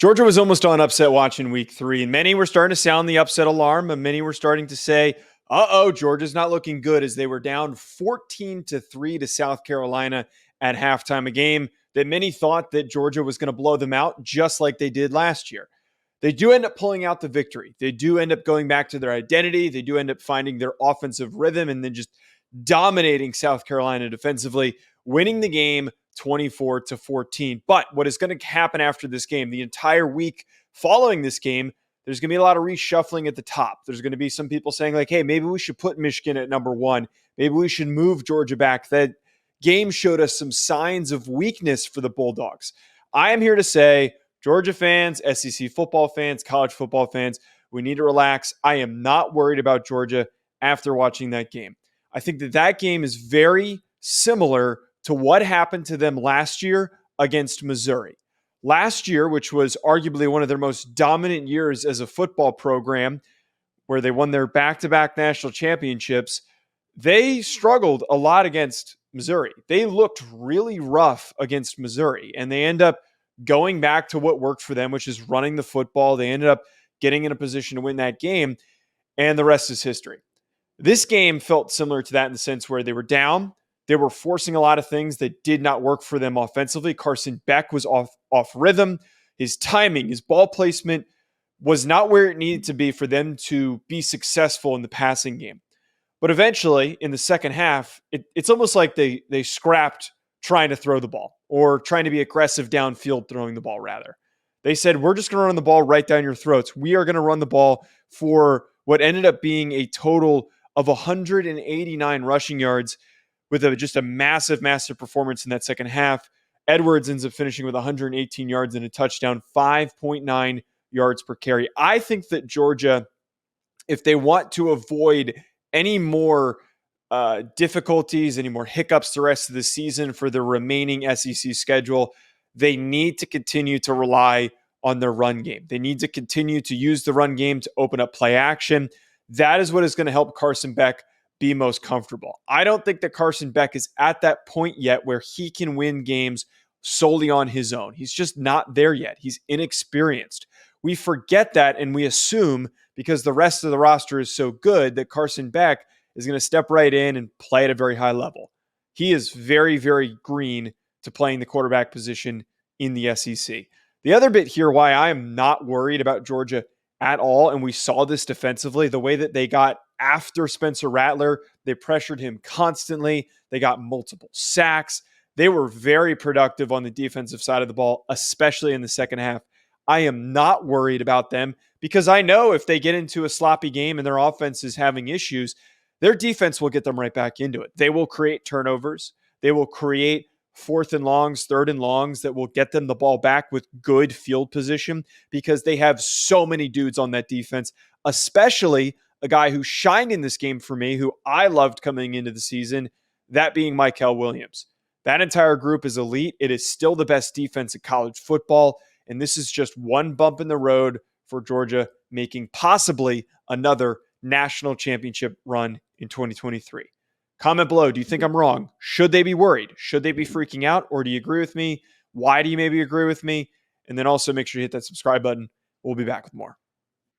Georgia was almost on upset watch in week 3, and many were starting to sound the upset alarm, and many were starting to say, Georgia's not looking good, as they were down 14-3 to South Carolina at halftime, a game that many thought that Georgia was going to blow them out just like they did last year. They do end up pulling out the victory. They do end up going back to their identity. They do end up finding their offensive rhythm and then just dominating South Carolina defensively, winning the game 24-14. But what is going to happen after this game, the entire week following this game, there's going to be a lot of reshuffling at the top. There's going to be some people saying, like, hey, maybe we should put Michigan at number 1. Maybe we should move Georgia back. That game showed us some signs of weakness for the Bulldogs. I am here to say, Georgia fans, SEC football fans, college football fans, we need to relax. I am not worried about Georgia after watching that game. I think that game is very similar to what happened to them last year against Missouri. Last year, which was arguably one of their most dominant years as a football program, where they won their back-to-back national championships, they struggled a lot against Missouri. They looked really rough against Missouri, and they end up going back to what worked for them, which is running the football. They ended up getting in a position to win that game, and the rest is history. This game felt similar to that in the sense where they were down. They were forcing a lot of things that did not work for them offensively. Carson Beck was off rhythm. His timing, his ball placement was not where it needed to be for them to be successful in the passing game. But eventually, in the second half, it's almost like they scrapped trying to throw the ball or trying to be aggressive downfield throwing the ball, rather. They said, we're just going to run the ball right down your throats. We are going to run the ball for what ended up being a total of 189 rushing yards with just a massive, massive performance in that second half. Edwards ends up finishing with 118 yards and a touchdown, 5.9 yards per carry. I think that Georgia, if they want to avoid any more difficulties, any more hiccups the rest of the season for the remaining SEC schedule, they need to continue to rely on their run game. They need to continue to use the run game to open up play action. That is what is going to help Carson Beck be most comfortable. I don't think that Carson Beck is at that point yet where he can win games solely on his own. He's just not there yet. He's inexperienced. We forget that and we assume because the rest of the roster is so good that Carson Beck is going to step right in and play at a very high level. He is very, very green to playing the quarterback position in the SEC. The other bit here why I am not worried about Georgia at all, and we saw this defensively, the way that they got after Spencer Rattler, they pressured him constantly. They got multiple sacks. They were very productive on the defensive side of the ball, especially in the second half. I am not worried about them because I know if they get into a sloppy game and their offense is having issues, their defense will get them right back into it. They will create turnovers. They will create fourth and longs, third and longs that will get them the ball back with good field position because they have so many dudes on that defense, especially a guy who shined in this game for me, who I loved coming into the season, that being Mykel Williams. That entire group is elite. It is still the best defense in college football, and this is just one bump in the road for Georgia making possibly another national championship run in 2023. Comment below. Do you think I'm wrong? Should they be worried? Should they be freaking out? Or do you agree with me? Why do you maybe agree with me? And then also make sure you hit that subscribe button. We'll be back with more.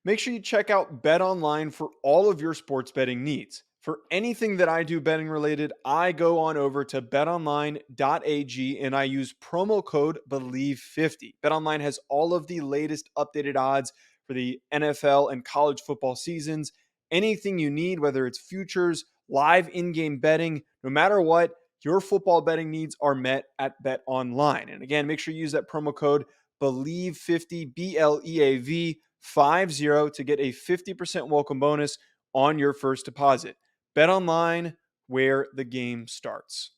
Make sure you check out Bet Online for all of your sports betting needs. For anything that I do betting related, I go on over to betonline.ag and I use promo code BELIEVE50. BetOnline has all of the latest updated odds for the NFL and college football seasons. Anything you need, whether it's futures, live in-game betting, no matter what, your football betting needs are met at BetOnline. And again, make sure you use that promo code BELIEVE50, BLEAV 50 to get a 50% welcome bonus on your first deposit. Bet Online, where the game starts.